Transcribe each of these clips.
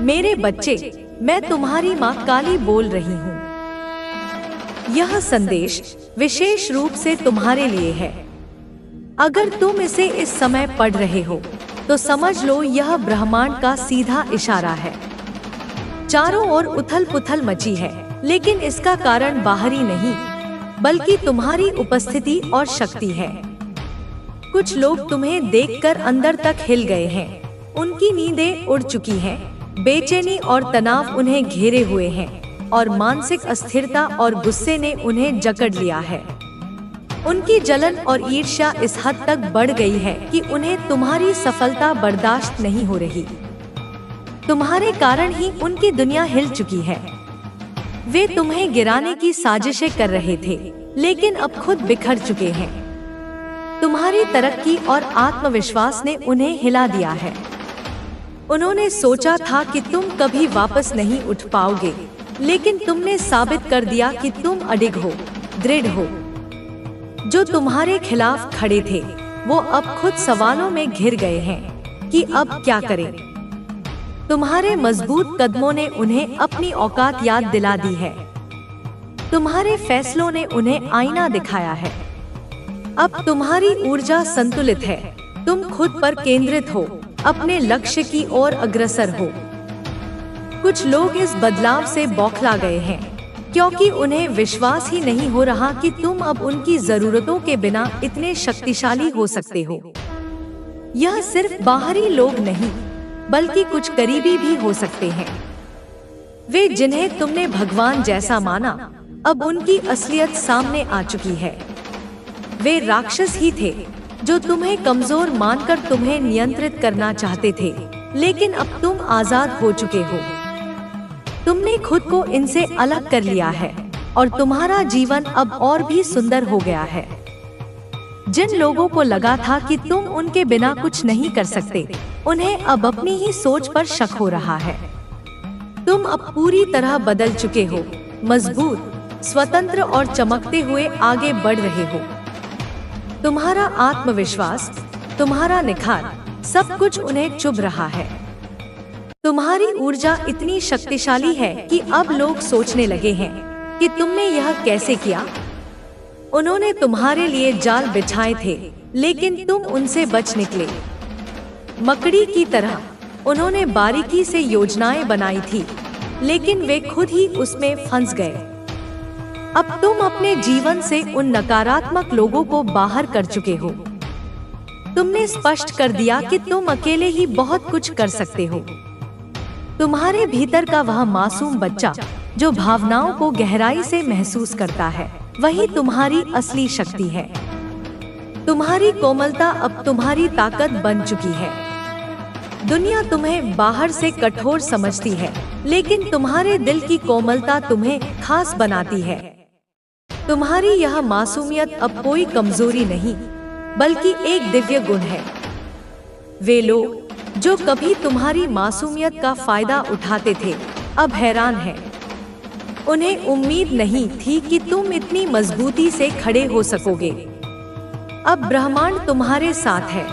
मेरे बच्चे, मैं तुम्हारी माँ काली बोल रही हूँ। यह संदेश विशेष रूप से तुम्हारे लिए है। अगर तुम इसे इस समय पढ़ रहे हो तो समझ लो यह ब्रह्मांड का सीधा इशारा है। चारों ओर उथल पुथल मची है, लेकिन इसका कारण बाहरी नहीं बल्कि तुम्हारी उपस्थिति और शक्ति है। कुछ लोग तुम्हें देखकर अंदर तक हिल गए हैं। उनकी नींदें उड़ चुकी हैं, बेचैनी और तनाव उन्हें घेरे हुए हैं और मानसिक अस्थिरता और गुस्से ने उन्हें जकड़ लिया है। उनकी जलन और ईर्ष्या इस हद तक बढ़ गई है कि उन्हें तुम्हारी सफलता बर्दाश्त नहीं हो रही। तुम्हारे कारण ही उनकी दुनिया हिल चुकी है। वे तुम्हें गिराने की साजिशें कर रहे थे, लेकिन अब खुद बिखर चुके हैं। तुम्हारी तरक्की और आत्मविश्वास ने उन्हें हिला दिया है। उन्होंने सोचा था कि तुम कभी वापस नहीं उठ पाओगे, लेकिन तुमने साबित कर दिया कि तुम अडिग हो, दृढ़ हो। जो तुम्हारे खिलाफ खड़े थे, वो अब खुद सवालों में घिर गए हैं कि अब क्या करें। तुम्हारे मजबूत कदमों ने उन्हें अपनी औकात याद दिला दी है। तुम्हारे फैसलों ने उन्हें आईना दिखाया है। अब तुम्हारी ऊर्जा संतुलित है। तुम खुद पर केंद्रित हो, अपने लक्ष्य की ओर अग्रसर हो। कुछ लोग इस बदलाव से बौखला गए हैं, क्योंकि उन्हें विश्वास ही नहीं हो रहा कि तुम अब उनकी जरूरतों के बिना इतने शक्तिशाली हो सकते हो। यह सिर्फ बाहरी लोग नहीं, बल्कि कुछ करीबी भी हो सकते हैं। वे जिन्हें तुमने भगवान जैसा माना, अब उनकी असलियत सामने आ चुकी है। वे राक्षस ही थे जो तुम्हें कमजोर मानकर तुम्हें नियंत्रित करना चाहते थे, लेकिन अब तुम आजाद हो चुके हो। तुमने खुद को इनसे अलग कर लिया है और तुम्हारा जीवन अब और भी सुंदर हो गया है। जिन लोगों को लगा था कि तुम उनके बिना कुछ नहीं कर सकते, उन्हें अब अपनी ही सोच पर शक हो रहा है। तुम अब पूरी तरह बदल चुके हो, मजबूत, स्वतंत्र और चमकते हुए आगे बढ़ रहे हो। तुम्हारा आत्मविश्वास, तुम्हारा निखार, सब कुछ उन्हें चुभ रहा है। तुम्हारी ऊर्जा इतनी शक्तिशाली है कि अब लोग सोचने लगे हैं कि तुमने यह कैसे किया। उन्होंने तुम्हारे लिए जाल बिछाए थे, लेकिन तुम उनसे बच निकले। मकड़ी की तरह उन्होंने बारीकी से योजनाएं बनाई थी, लेकिन वे खुद ही उसमें फंस गए। अब तुम अपने जीवन से उन नकारात्मक लोगों को बाहर कर चुके हो। तुमने स्पष्ट कर दिया कि तुम अकेले ही बहुत कुछ कर सकते हो। तुम्हारे भीतर का वह मासूम बच्चा जो भावनाओं को गहराई से महसूस करता है, वही तुम्हारी असली शक्ति है। तुम्हारी कोमलता अब तुम्हारी ताकत बन चुकी है। दुनिया तुम्हें बाहर से कठोर समझती है, लेकिन तुम्हारे दिल की कोमलता तुम्हें खास बनाती है। तुम्हारी यह मासूमियत अब कोई कमजोरी नहीं, बल्कि एक दिव्य गुण है। वे लोग जो कभी तुम्हारी मासूमियत का फायदा उठाते थे, अब हैरान हैं। उन्हें उम्मीद नहीं थी कि तुम इतनी मजबूती से खड़े हो सकोगे। अब ब्रह्मांड तुम्हारे साथ है।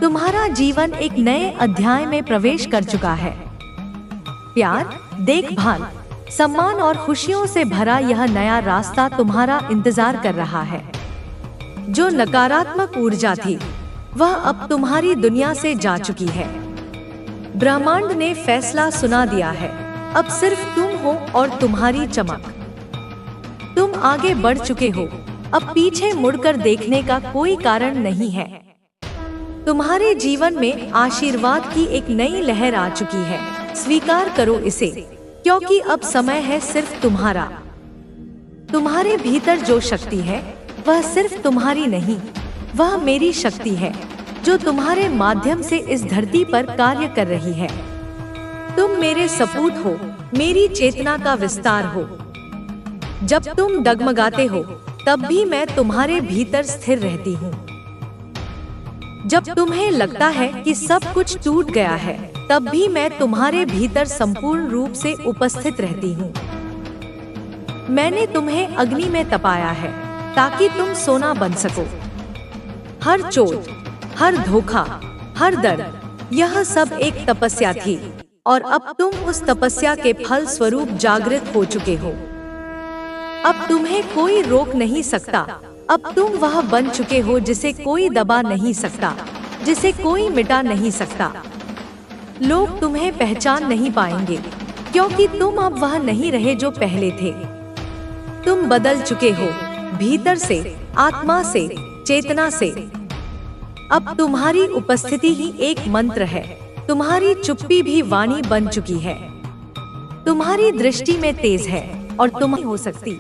तुम्हारा जीवन एक नए अध्याय में प्रवेश कर चुका है। प्यार, देखभाल, सम्मान और खुशियों से भरा यह नया रास्ता तुम्हारा इंतजार कर रहा है। जो नकारात्मक ऊर्जा थी, वह अब तुम्हारी दुनिया से जा चुकी है। ब्रह्मांड ने फैसला सुना दिया है। अब सिर्फ तुम हो और तुम्हारी चमक। तुम आगे बढ़ चुके हो। अब पीछे मुड़कर देखने का कोई कारण नहीं है। तुम्हारे जीवन में आशीर्वाद की एक नई लहर आ चुकी है। स्वीकार करो इसे, क्योंकि अब समय है सिर्फ तुम्हारा। तुम्हारे भीतर जो शक्ति है, वह सिर्फ तुम्हारी नहीं, वह मेरी शक्ति है, जो तुम्हारे माध्यम से इस धरती पर कार्य कर रही है। तुम मेरे सपूत हो, मेरी चेतना का विस्तार हो। जब तुम डगमगाते हो, तब भी मैं तुम्हारे भीतर स्थिर रहती हूँ। जब तुम्हें लगता है कि सब कुछ टूट गया है, तब भी मैं तुम्हारे भीतर संपूर्ण रूप से उपस्थित रहती हूँ। मैंने तुम्हें अग्नि में तपाया है, ताकि तुम सोना बन सको। हर चोट, हर धोखा, हर दर्द, यह सब एक तपस्या थी। और अब तुम उस तपस्या के फल स्वरूप जागृत हो चुके हो। अब तुम्हें कोई रोक नहीं सकता। अब तुम वह बन चुके हो जिसे कोई दबा नहीं सकता, जिसे कोई मिटा नहीं सकता। लोग तुम्हें पहचान नहीं पाएंगे, क्योंकि तुम अब वह नहीं रहे जो पहले थे। तुम बदल चुके हो, भीतर से, आत्मा से, चेतना से। अब तुम्हारी उपस्थिति ही एक मंत्र है। तुम्हारी चुप्पी भी वाणी बन चुकी है। तुम्हारी दृष्टि में तेज है और तुम हो सकती।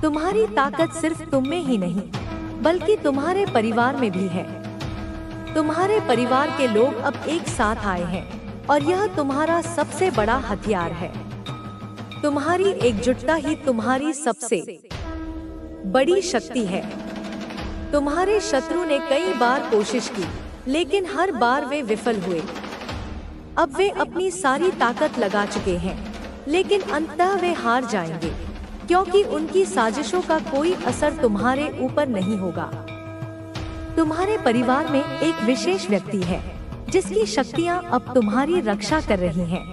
तुम्हारी ताकत सिर्फ तुम में ही नहीं, बल्कि तुम्हारे परिवार में भी है। तुम्हारे परिवार के लोग अब एक साथ आए हैं और यह तुम्हारा सबसे बड़ा हथियार है। तुम्हारी एकजुटता ही तुम्हारी सबसे बड़ी शक्ति है। तुम्हारे शत्रु ने कई बार कोशिश की, लेकिन हर बार वे विफल हुए। अब वे अपनी सारी ताकत लगा चुके हैं, लेकिन अंततः वे हार जाएंगे, क्योंकि उनकी साजिशों का कोई असर तुम्हारे ऊपर नहीं होगा। तुम्हारे परिवार में एक विशेष व्यक्ति है जिसकी शक्तियां अब तुम्हारी रक्षा कर रही हैं।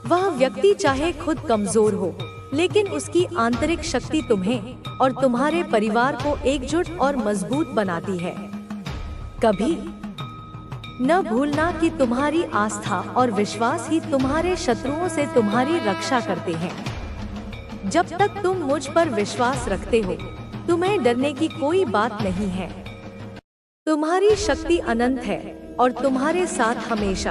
वह व्यक्ति चाहे खुद कमजोर हो, लेकिन उसकी आंतरिक शक्ति तुम्हें और तुम्हारे परिवार को एकजुट और मजबूत बनाती है। कभी न भूलना कि तुम्हारी आस्था और विश्वास ही तुम्हारे शत्रुओं से तुम्हारी रक्षा करते हैं। जब तक तुम मुझ पर विश्वास रखते हो, तुम्हें डरने की कोई बात नहीं है। तुम्हारी शक्ति अनंत है और तुम्हारे साथ हमेशा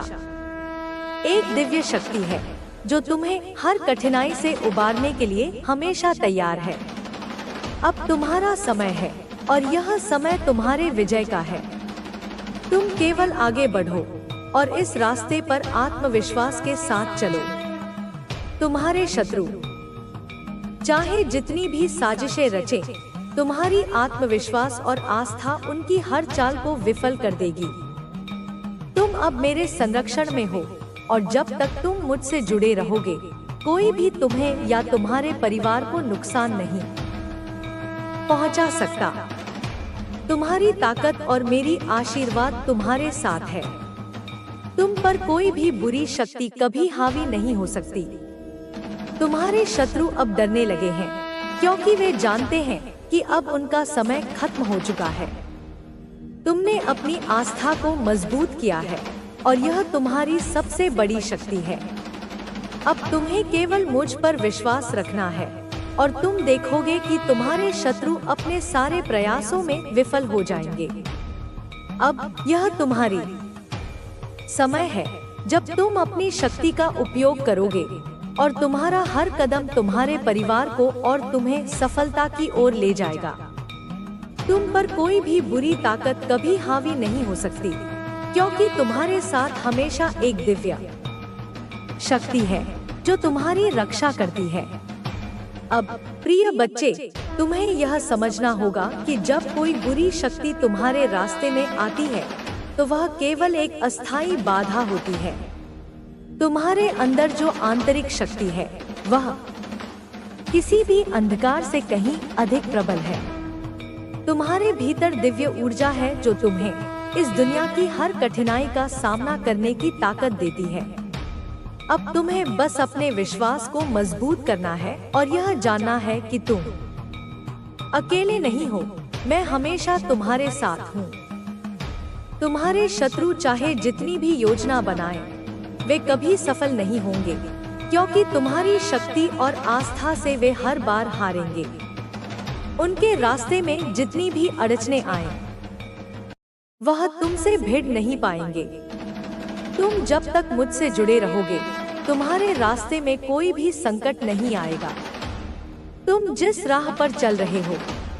एक दिव्य शक्ति है जो तुम्हें हर कठिनाई से उबारने के लिए हमेशा तैयार है। अब तुम्हारा समय है और यह समय तुम्हारे विजय का है। तुम केवल आगे बढ़ो और इस रास्ते पर आत्मविश्वास के साथ चलो। तुम्हारे शत्रु चाहे जितनी भी साजिशें रचें, तुम्हारी आत्मविश्वास और आस्था उनकी हर चाल को विफल कर देगी। तुम अब मेरे संरक्षण में हो और जब तक तुम मुझसे जुड़े रहोगे, कोई भी तुम्हें या तुम्हारे परिवार को नुकसान नहीं पहुंचा सकता। तुम्हारी ताकत और मेरी आशीर्वाद तुम्हारे साथ है। तुम पर कोई भी बुरी शक्ति कभी हावी नहीं हो सकती। तुम्हारे शत्रु अब डरने लगे हैं, क्योंकि वे जानते हैं कि अब उनका समय खत्म हो चुका है। तुमने अपनी आस्था को मजबूत किया है और यह तुम्हारी सबसे बड़ी शक्ति है। अब तुम्हें केवल मुझ पर विश्वास रखना है और तुम देखोगे कि तुम्हारे शत्रु अपने सारे प्रयासों में विफल हो जाएंगे। अब यह तुम्हारी समय है जब तुम अपनी शक्ति का उपयोग करोगे और तुम्हारा हर कदम तुम्हारे परिवार को और तुम्हें सफलता की ओर ले जाएगा। तुम पर कोई भी बुरी ताकत कभी हावी नहीं हो सकती, क्योंकि तुम्हारे साथ हमेशा एक दिव्य शक्ति है जो तुम्हारी रक्षा करती है। अब प्रिय बच्चे, तुम्हें यह समझना होगा कि जब कोई बुरी शक्ति तुम्हारे रास्ते में आती है, तो वह केवल एक अस्थायी बाधा होती है। तुम्हारे अंदर जो आंतरिक शक्ति है, वह किसी भी अंधकार से कहीं अधिक प्रबल है। तुम्हारे भीतर दिव्य ऊर्जा है जो तुम्हें इस दुनिया की हर कठिनाई का सामना करने की ताकत देती है। अब तुम्हें बस अपने विश्वास को मजबूत करना है और यह जानना है कि तुम अकेले नहीं हो। मैं हमेशा तुम्हारे साथ हूँ। तुम्हारे शत्रु चाहे जितनी भी योजना बनाएं, वे कभी सफल नहीं होंगे, क्योंकि तुम्हारी शक्ति और आस्था से वे हर बार हारेंगे। उनके रास्ते में जितनी भी अड़चने आए, वह तुमसे भिड़ नहीं पाएंगे। तुम जब तक मुझसे जुड़े रहोगे, तुम्हारे रास्ते में कोई भी संकट नहीं आएगा। तुम जिस राह पर चल रहे हो,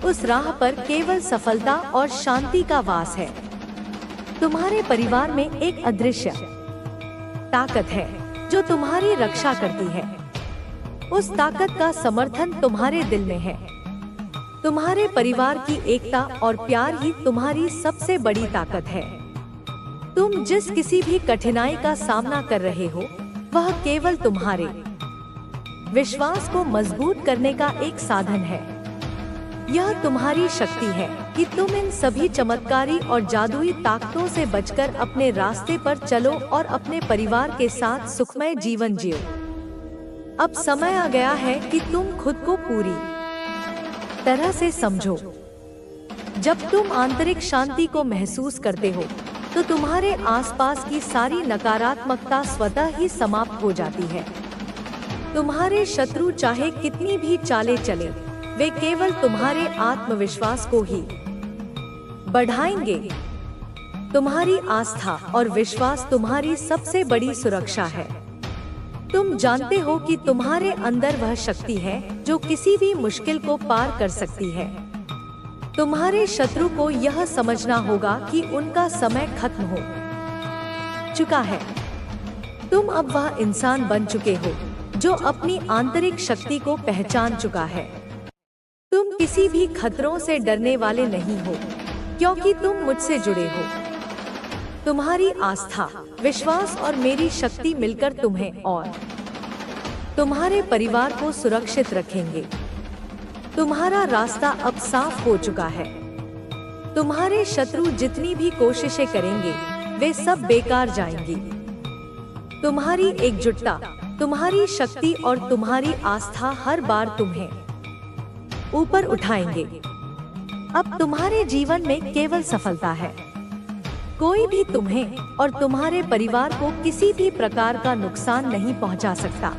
उस राह पर केवल सफलता और शांति का वास है। तुम्हारे परिवार में एक अदृश्य ताकत है जो तुम्हारी रक्षा करती है। उस ताकत का समर्थन तुम्हारे दिल में है। तुम्हारे परिवार की एकता और प्यार ही तुम्हारी सबसे बड़ी ताकत है। तुम जिस किसी भी कठिनाई का सामना कर रहे हो, वह केवल तुम्हारे विश्वास को मजबूत करने का एक साधन है। यह तुम्हारी शक्ति है कि तुम इन सभी चमत्कारी और जादुई ताकतों से बचकर अपने रास्ते पर चलो और अपने परिवार के साथ सुखमय जीवन जियो। अब समय आ गया है कि तुम खुद को पूरी तरह से समझो। जब तुम आंतरिक शांति को महसूस करते हो तो तुम्हारे आसपास की सारी नकारात्मकता स्वतः ही समाप्त हो जाती है। तुम्हारे शत्रु चाहे कितनी भी चालें चले, वे केवल तुम्हारे आत्मविश्वास को ही बढ़ाएंगे। तुम्हारी आस्था और विश्वास तुम्हारी सबसे बड़ी सुरक्षा है। तुम जानते हो कि तुम्हारे अंदर वह शक्ति है जो किसी भी मुश्किल को पार कर सकती है। तुम्हारे शत्रु को यह समझना होगा कि उनका समय खत्म हो चुका है। तुम अब वह इंसान बन चुके हो जो अपनी आंतरिक शक्ति को पहचान चुका है। तुम किसी भी खतरों से डरने वाले नहीं हो, क्योंकि तुम मुझसे जुड़े हो। तुम्हारी आस्था, विश्वास और मेरी शक्ति मिलकर तुम्हें और तुम्हारे परिवार को सुरक्षित रखेंगे। तुम्हारा रास्ता अब साफ हो चुका है। तुम्हारे शत्रु जितनी भी कोशिशें करेंगे, वे सब बेकार जाएंगी। तुम्हारी एकजुटता, तुम्हारी शक्ति और तुम्हारी आस्था हर बार तुम्हें ऊपर उठाएंगे। अब तुम्हारे जीवन में केवल सफलता है। कोई भी तुम्हें और तुम्हारे परिवार को किसी भी प्रकार का नुकसान नहीं पहुंचा सकता।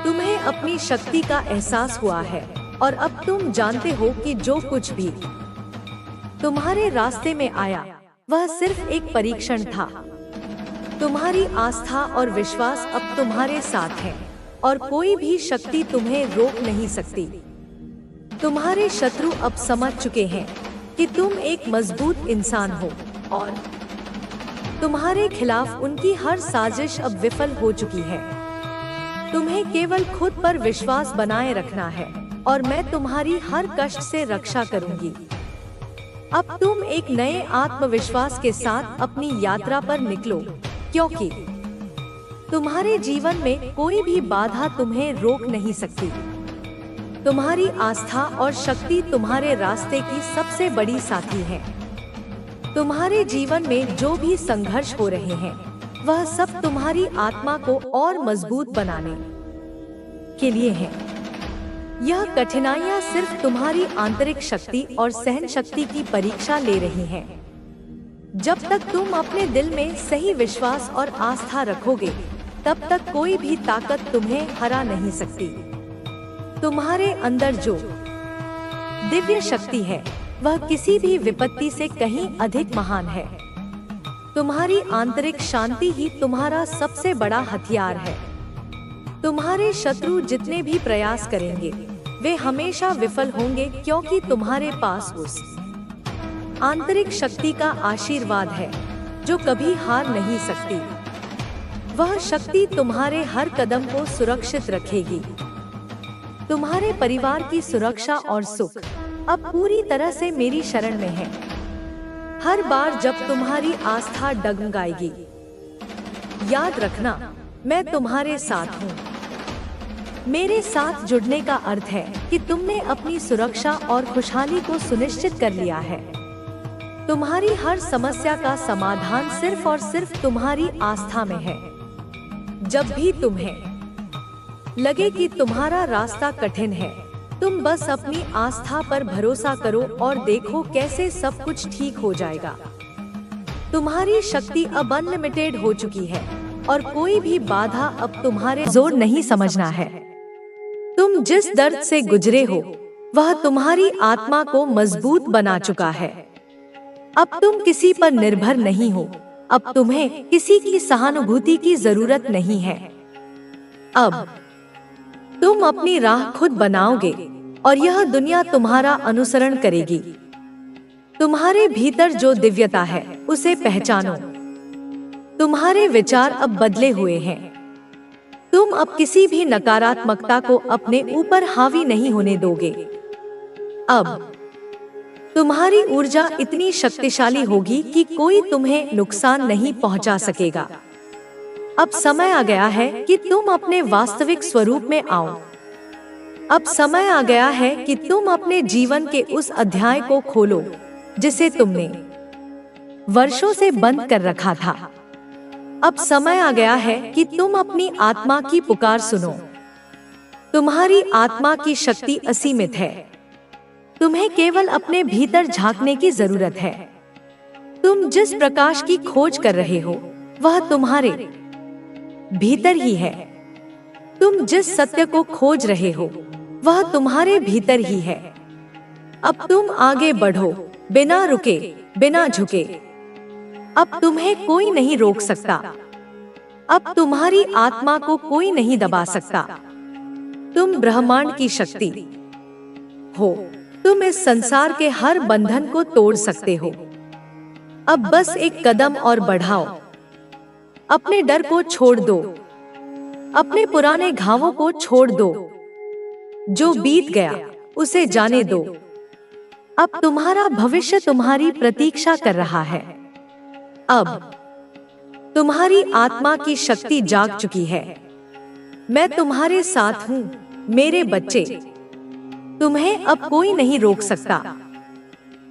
तुम्हें अपनी शक्ति का एहसास हुआ है और अब तुम जानते हो कि जो कुछ भी तुम्हारे रास्ते में आया वह सिर्फ एक परीक्षण था। तुम्हारी आस्था और विश्वास अब तुम्हारे साथ है और कोई भी शक्ति तुम्हें रोक नहीं सकती। तुम्हारे शत्रु अब समझ चुके हैं कि तुम एक मजबूत इंसान हो और तुम्हारे खिलाफ उनकी हर साजिश अब विफल हो चुकी है। तुम्हें केवल खुद पर विश्वास बनाए रखना है और मैं तुम्हारी हर कष्ट से रक्षा करूंगी। अब तुम एक नए आत्मविश्वास के साथ अपनी यात्रा पर निकलो, क्योंकि तुम्हारे जीवन में कोई भी बाधा तुम्हें रोक नहीं सकती। तुम्हारी आस्था और शक्ति तुम्हारे रास्ते की सबसे बड़ी साथी है। तुम्हारे जीवन में जो भी संघर्ष हो रहे हैं, वह सब तुम्हारी आत्मा को और मजबूत बनाने के लिए है। यह कठिनाइयां सिर्फ तुम्हारी आंतरिक शक्ति और सहन शक्ति की परीक्षा ले रही हैं। जब तक तुम अपने दिल में सही विश्वास और आस्था रखोगे, तब तक कोई भी ताकत तुम्हें हरा नहीं सकती। तुम्हारे अंदर जो दिव्य शक्ति है, वह किसी भी विपत्ति से कहीं अधिक महान है। तुम्हारी आंतरिक शांति ही तुम्हारा सबसे बड़ा हथियार है। तुम्हारे शत्रु जितने भी प्रयास करेंगे, वे हमेशा विफल होंगे, क्योंकि तुम्हारे पास उस आंतरिक शक्ति का आशीर्वाद है जो कभी हार नहीं सकती। वह शक्ति तुम्हारे हर कदम को सुरक्षित रखेगी। तुम्हारे परिवार की सुरक्षा और सुख अब पूरी तरह से मेरी शरण में है। हर बार जब तुम्हारी आस्था डगमगाएगी, याद रखना, मैं तुम्हारे साथ हूँ। मेरे साथ जुड़ने का अर्थ है कि तुमने अपनी सुरक्षा और खुशहाली को सुनिश्चित कर लिया है। तुम्हारी हर समस्या का समाधान सिर्फ और सिर्फ तुम्हारी आस्था में है। जब भी तुम्हें लगे कि तुम्हारा रास्ता कठिन है, तुम बस अपनी आस्था पर भरोसा करो और देखो कैसे सब कुछ ठीक हो जाएगा। तुम्हारी शक्ति अब अनलिमिटेड हो चुकी है और कोई भी बाधा अब तुम्हारे जोर नहीं समझना है। तुम जिस दर्द से गुजरे हो, वह तुम्हारी आत्मा को मजबूत बना चुका है। अब तुम किसी पर निर्भर नहीं हो। अब तुम्हें किसी की सहानुभूति की जरूरत नहीं है। अब तुम अपनी राह खुद बनाओगे और यह दुनिया तुम्हारा अनुसरण करेगी। तुम्हारे भीतर जो दिव्यता है, उसे पहचानो। तुम्हारे विचार अब बदले हुए हैं। तुम अब किसी भी नकारात्मकता को अपने ऊपर हावी नहीं होने दोगे। अब तुम्हारी ऊर्जा इतनी शक्तिशाली होगी कि कोई तुम्हें नुकसान नहीं पहुंचा सकेगा। अब समय आ गया है कि तुम अपने वास्तविक स्वरूप में आओ। अब समय आ गया है कि तुम अपने जीवन के उस अध्याय को खोलो जिसे तुमने वर्षों से बंद कर रखा था। अब समय आ गया है कि तुम अपनी आत्मा की पुकार सुनो। तुम्हारी आत्मा की शक्ति असीमित है। तुम्हें केवल अपने भीतर झांकने की जरूरत है। तुम जिस प्रकाश की खोज कर रहे हो वह तुम्हारे भीतर ही है। तुम जिस सत्य को खोज रहे हो वह तुम्हारे भीतर ही है। अब तुम आगे बढ़ो, बिना रुके, बिना झुके। अब तुम्हें कोई नहीं रोक सकता। अब तुम्हारी आत्मा को कोई नहीं दबा सकता। तुम ब्रह्मांड की शक्ति हो। तुम इस संसार के हर बंधन को तोड़ सकते हो। अब बस एक कदम और बढ़ाओ। अपने डर को छोड़ दो। अपने पुराने घावों को छोड़ दो। जो बीत गया उसे जाने दो। अब तुम्हारा भविष्य तुम्हारी प्रतीक्षा कर रहा है। अब तुम्हारी आत्मा की शक्ति जाग चुकी है। मैं तुम्हारे साथ हूँ मेरे बच्चे। तुम्हें अब कोई नहीं रोक सकता।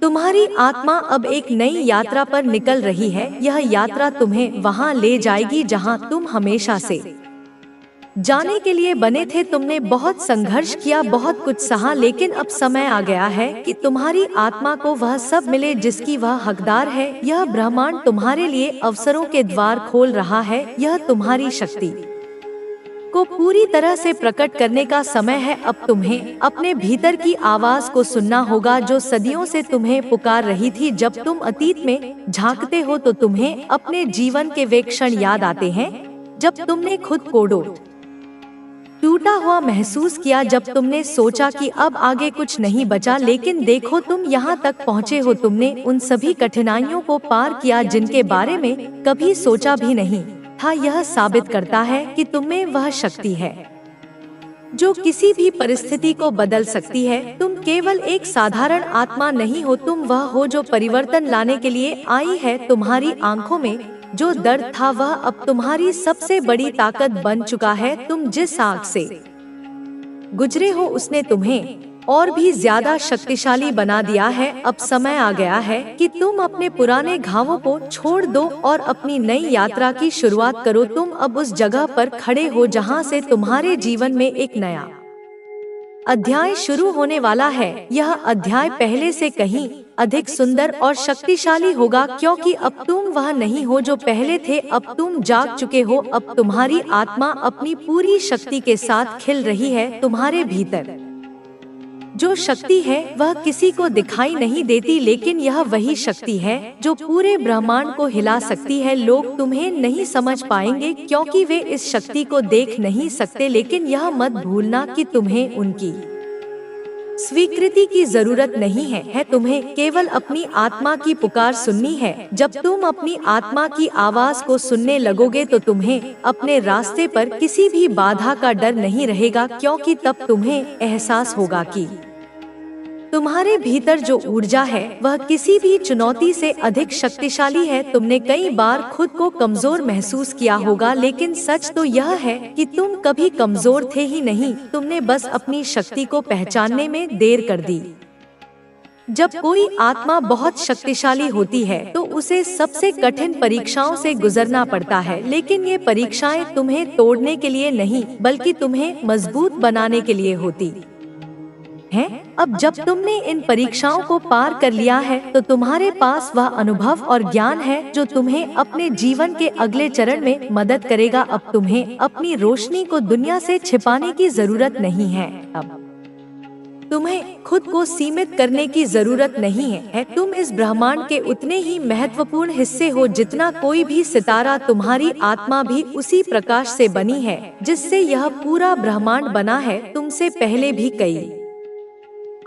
तुम्हारी आत्मा अब एक नई यात्रा पर निकल रही है। यह यात्रा तुम्हें वहां ले जाएगी जहां तुम हमेशा से जाने के लिए बने थे। तुमने बहुत संघर्ष किया, बहुत कुछ सहा, लेकिन अब समय आ गया है कि तुम्हारी आत्मा को वह सब मिले जिसकी वह हकदार है। यह ब्रह्मांड तुम्हारे लिए अवसरों के द्वार खोल रहा है। यह तुम्हारी शक्ति को पूरी तरह से प्रकट करने का समय है। अब तुम्हें अपने भीतर की आवाज को सुनना होगा जो सदियों से तुम्हें पुकार रही थी। जब तुम अतीत में झांकते हो तो तुम्हें अपने जीवन के वे क्षण याद आते हैं जब तुमने खुद को टूटा हुआ महसूस किया, जब तुमने सोचा कि अब आगे कुछ नहीं बचा। लेकिन देखो तुम यहाँ तक पहुँचे हो। तुमने उन सभी कठिनाइयों को पार किया जिनके बारे में कभी सोचा भी नहीं था। यह साबित करता है कि तुम में वह शक्ति है जो किसी भी परिस्थिति को बदल सकती है। तुम केवल एक साधारण आत्मा नहीं हो, तुम वह हो जो परिवर्तन लाने के लिए आई है। तुम्हारी आंखों में जो दर्द था वह अब तुम्हारी सबसे बड़ी ताकत बन चुका है। तुम जिस आग से गुजरे हो उसने तुम्हें और भी ज्यादा शक्तिशाली बना दिया है। अब समय आ गया है कि तुम अपने पुराने घावों को छोड़ दो और अपनी नई यात्रा की शुरुआत करो। तुम अब उस जगह पर खड़े हो जहां से तुम्हारे जीवन में एक नया अध्याय शुरू होने वाला है। यह अध्याय पहले से कहीं अधिक सुंदर और शक्तिशाली होगा, क्योंकि अब तुम वह नहीं हो जो पहले थे। अब तुम जाग चुके हो। अब तुम्हारी आत्मा अपनी पूरी शक्ति के साथ खिल रही है। तुम्हारे भीतर जो शक्ति है वह किसी को दिखाई नहीं देती, लेकिन यह वही शक्ति है जो पूरे ब्रह्मांड को हिला सकती है। लोग तुम्हें नहीं समझ पाएंगे क्योंकि वे इस शक्ति को देख नहीं सकते, लेकिन यह मत भूलना कि तुम्हें उनकी स्वीकृति की जरूरत नहीं है। तुम्हें केवल अपनी आत्मा की पुकार सुननी है। जब तुम अपनी आत्मा की आवाज को सुनने लगोगे तो तुम्हें अपने रास्ते पर किसी भी बाधा का डर नहीं रहेगा, क्योंकि तब तुम्हें एहसास होगा कि तुम्हारे भीतर जो ऊर्जा है वह किसी भी चुनौती से अधिक शक्तिशाली है। तुमने कई बार खुद को कमजोर महसूस किया होगा, लेकिन सच तो यह है कि तुम कभी कमजोर थे ही नहीं। तुमने बस अपनी शक्ति को पहचानने में देर कर दी। जब कोई आत्मा बहुत शक्तिशाली होती है तो उसे सबसे कठिन परीक्षाओं से गुजरना पड़ता है, लेकिन ये परीक्षाएं तुम्हें तोड़ने के लिए नहीं बल्कि तुम्हें मजबूत बनाने के लिए होती हैं। अब जब तुमने इन परीक्षाओं को पार कर लिया है तो तुम्हारे पास वह अनुभव और ज्ञान है जो तुम्हें अपने जीवन के अगले चरण में मदद करेगा। अब तुम्हें अपनी रोशनी को दुनिया से छिपाने की जरूरत नहीं है। अब तुम्हें खुद को सीमित करने की जरूरत नहीं है। तुम इस ब्रह्मांड के उतने ही महत्वपूर्ण हिस्से हो जितना कोई भी सितारा। तुम्हारी आत्मा भी उसी प्रकाश से बनी है जिससे यह पूरा ब्रह्मांड बना है। तुमसे पहले भी कई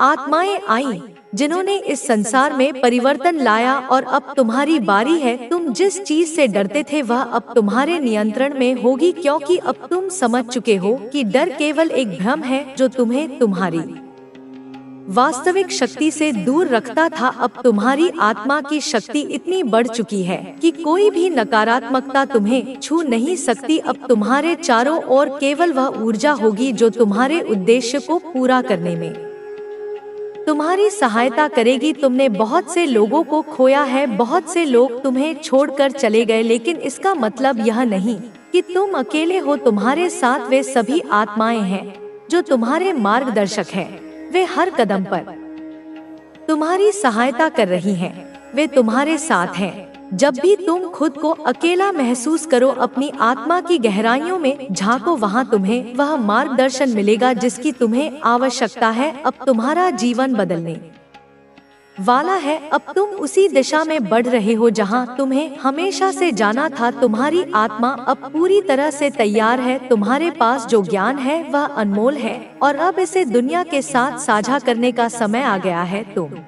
आत्माएं आई जिन्होंने इस संसार में परिवर्तन लाया और अब तुम्हारी बारी है। तुम जिस चीज से डरते थे वह अब तुम्हारे नियंत्रण में होगी, क्योंकि अब तुम समझ चुके हो कि डर केवल एक भ्रम है जो तुम्हें तुम्हारी वास्तविक शक्ति से दूर रखता था, अब तुम्हारी आत्मा की शक्ति इतनी बढ़ चुकी है कि कोई भी नकारात्मकता तुम्हें छू नहीं सकती। अब तुम्हारे चारों ओर केवल वह ऊर्जा होगी जो तुम्हारे उद्देश्य को पूरा करने में तुम्हारी सहायता करेगी। तुमने बहुत से लोगों को खोया है, बहुत से लोग तुम्हें छोड़कर चले गए, लेकिन इसका मतलब यह नहीं कि तुम अकेले हो। तुम्हारे साथ वे सभी आत्माएं हैं जो तुम्हारे मार्गदर्शक हैं। वे हर कदम पर तुम्हारी सहायता कर रही हैं। वे तुम्हारे साथ हैं। जब भी तुम खुद को अकेला महसूस करो, अपनी आत्मा की गहराइयों में झांको, वहां तुम्हें वह मार्गदर्शन मिलेगा जिसकी तुम्हें आवश्यकता है। अब तुम्हारा जीवन बदलने वाला है। अब तुम उसी दिशा में बढ़ रहे हो जहां तुम्हें हमेशा से जाना था। तुम्हारी आत्मा अब पूरी तरह से तैयार है। तुम्हारे पास जो ज्ञान है वह अनमोल है और अब इसे दुनिया के साथ साझा करने का समय आ गया है। तुम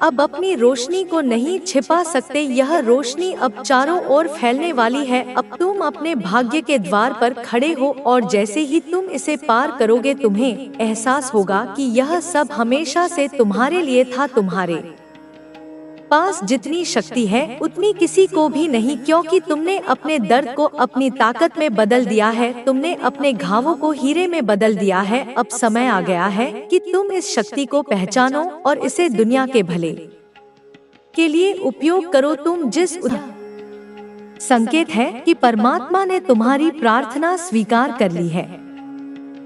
अब अपनी रोशनी को नहीं छिपा सकते। यह रोशनी अब चारों ओर फैलने वाली है। अब तुम अपने भाग्य के द्वार पर खड़े हो और जैसे ही तुम इसे पार करोगे, तुम्हें एहसास होगा कि यह सब हमेशा से तुम्हारे लिए था। तुम्हारे पास जितनी शक्ति है उतनी किसी को भी नहीं, क्योंकि तुमने अपने दर्द को अपनी ताकत में बदल दिया है। तुमने अपने घावों को हीरे में बदल दिया है। अब समय आ गया है कि तुम इस शक्ति को पहचानो और इसे दुनिया के भले के लिए उपयोग करो। तुम जिस संकेत है कि परमात्मा ने तुम्हारी प्रार्थना स्वीकार कर ली है।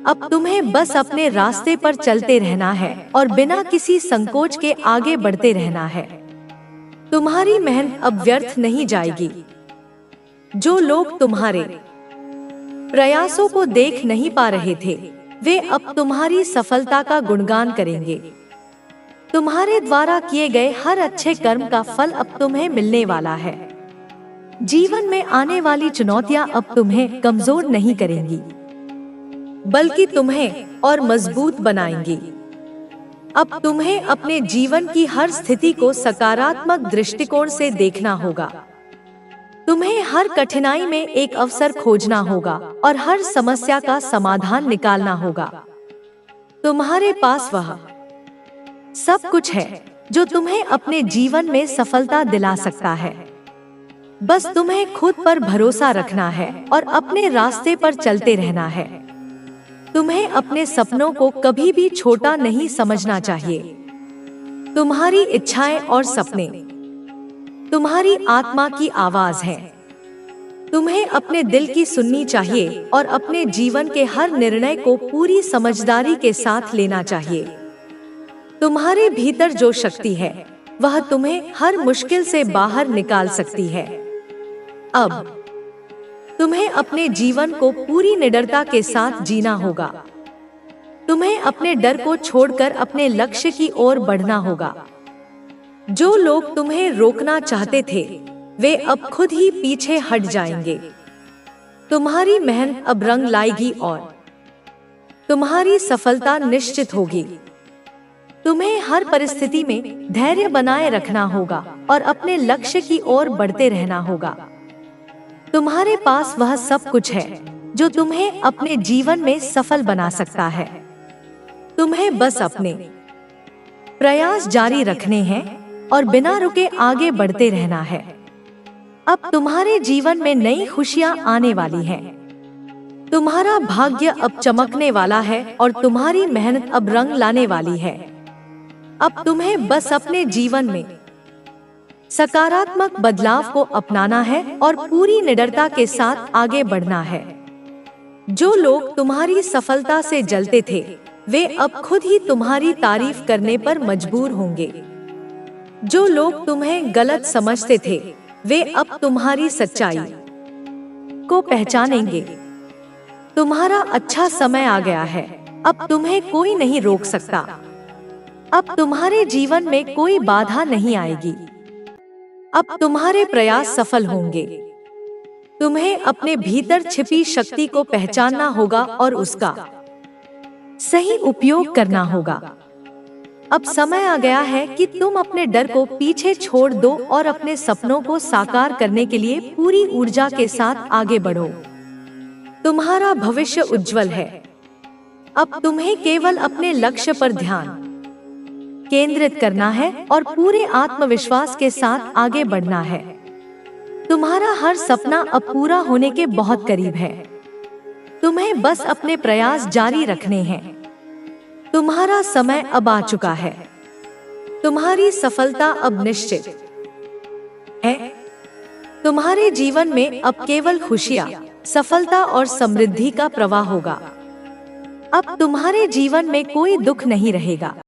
अब तुम्हें बस अपने रास्ते पर चलते रहना है और बिना किसी संकोच के आगे बढ़ते रहना है। तुम्हारी मेहनत अब व्यर्थ नहीं जाएगी। जो लोग तुम्हारे प्रयासों को देख नहीं पा रहे थे, वे अब तुम्हारी सफलता का गुणगान करेंगे। तुम्हारे द्वारा किए गए हर अच्छे कर्म का फल अब तुम्हें मिलने वाला है। जीवन में आने वाली चुनौतियां अब तुम्हें कमजोर नहीं करेंगी, बल्कि तुम्हें और मजबूत बनाएंगी। अब तुम्हें अपने जीवन की हर स्थिति को सकारात्मक दृष्टिकोण से देखना होगा। तुम्हें हर कठिनाई में एक अवसर खोजना होगा और हर समस्या का समाधान निकालना होगा। तुम्हारे पास वह सब कुछ है जो तुम्हें अपने जीवन में सफलता दिला सकता है। बस तुम्हें खुद पर भरोसा रखना है और अपने रास्ते पर चलते रहना है। तुम्हें अपने सपनों को कभी भी छोटा नहीं समझना चाहिए। तुम्हारी इच्छाएं और सपने तुम्हारी आत्मा की आवाज है। तुम्हें अपने दिल की सुननी चाहिए और अपने जीवन के हर निर्णय को पूरी समझदारी के साथ लेना चाहिए। तुम्हारे भीतर जो शक्ति है वह तुम्हें हर मुश्किल से बाहर निकाल सकती है। अब तुम्हें अपने जीवन को पूरी निडरता के साथ जीना होगा। तुम्हें अपने डर को छोड़कर अपने लक्ष्य की ओर बढ़ना होगा। जो लोग तुम्हें रोकना चाहते थे, वे अब खुद ही पीछे हट जाएंगे। तुम्हारी मेहनत अब रंग लाएगी और तुम्हारी सफलता निश्चित होगी। तुम्हें हर परिस्थिति में धैर्य बनाए रखना होगा और अपने लक्ष्य की ओर बढ़ते रहना होगा। तुम्हारे पास वह सब कुछ है जो तुम्हें अपने जीवन में सफल बना सकता है। तुम्हें बस अपने प्रयास जारी रखने हैं और बिना रुके आगे बढ़ते रहना है। अब तुम्हारे जीवन में नई खुशियां आने वाली हैं। तुम्हारा भाग्य अब चमकने वाला है और तुम्हारी मेहनत अब रंग लाने वाली है। अब तुम्हें बस अपने जीवन में सकारात्मक बदलाव को अपनाना है और पूरी निडरता के साथ आगे बढ़ना है। जो लोग तुम्हारी सफलता से जलते थे, वे अब खुद ही तुम्हारी तारीफ करने पर मजबूर होंगे। जो लोग तुम्हें गलत समझते थे, वे अब तुम्हारी सच्चाई को पहचानेंगे। तुम्हारा अच्छा समय आ गया है। अब तुम्हें कोई नहीं रोक सकता। अब तुम्हारे जीवन में कोई बाधा नहीं आएगी। अब तुम्हारे प्रयास सफल होंगे। तुम्हें अपने भीतर छिपी शक्ति को पहचानना होगा और उसका सही उपयोग करना होगा। अब समय आ गया है कि तुम अपने डर को पीछे छोड़ दो और अपने सपनों को साकार करने के लिए पूरी ऊर्जा के साथ आगे बढ़ो। तुम्हारा भविष्य उज्जवल है। अब तुम्हें केवल अपने लक्ष्य पर ध्यान केंद्रित करना है और पूरे आत्मविश्वास के साथ आगे बढ़ना है। तुम्हारा हर सपना अब पूरा होने के बहुत करीब है। तुम्हें बस अपने प्रयास जारी रखने हैं। तुम्हारा समय अब आ चुका है। तुम्हारी सफलता अब निश्चित है। तुम्हारे जीवन में अब केवल खुशियां, सफलता और समृद्धि का प्रवाह होगा। अब तुम्हारे जीवन में कोई दुख नहीं रहेगा।